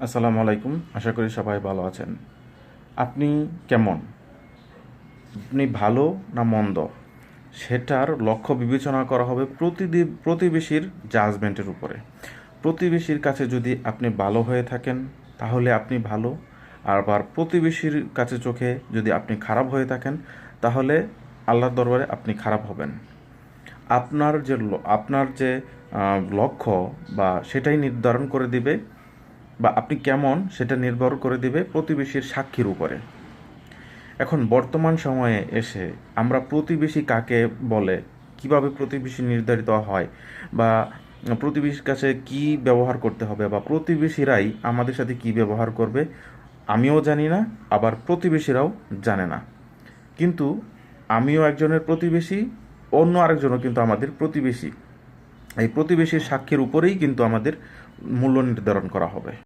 আসসালামু আলাইকুম। আশা করি সবাই ভালো আছেন। আপনি কেমন? আপনি ভালো না মন্দ? সেটার লক্ষ্য বিবেচনা করা হবে প্রতিবেশীর জাজমেন্টের উপরে। প্রতিবেশীর কাছে যদি আপনি ভালো হয়ে থাকেন তাহলে আপনি ভালো, আর আবার প্রতিবেশীর কাছে চোখে যদি আপনি খারাপ হয়ে থাকেন তাহলে আল্লাহর দরবারে আপনি খারাপ হবেন। আপনার যে লক্ষ্য বা সেটাই নির্ধারণ করে দিবে, বা আপনি কেমন সেটা নির্ভর করে দিবে প্রতিবেশীর সাক্ষীর উপরে। এখন বর্তমান সময়ে এসে আমরা প্রতিবেশী কাকে বলে, কিভাবে প্রতিবেশী নির্ধারিত হয়, বা প্রতিবেশীর কাছে কি ব্যবহার করতে হবে, বা প্রতিবেশীরাই আমাদের সাথে কি ব্যবহার করবে আমিও জানি না, আবার প্রতিবেশীরাও জানে না। কিন্তু আমিও একজনের প্রতিবেশী, অন্য আরেকজনও কিন্তু আমাদের প্রতিবেশী। এই প্রতিবেশীর সাক্ষীর উপরেই কিন্তু আমাদের মূল্য নির্ধারণ করা হবে।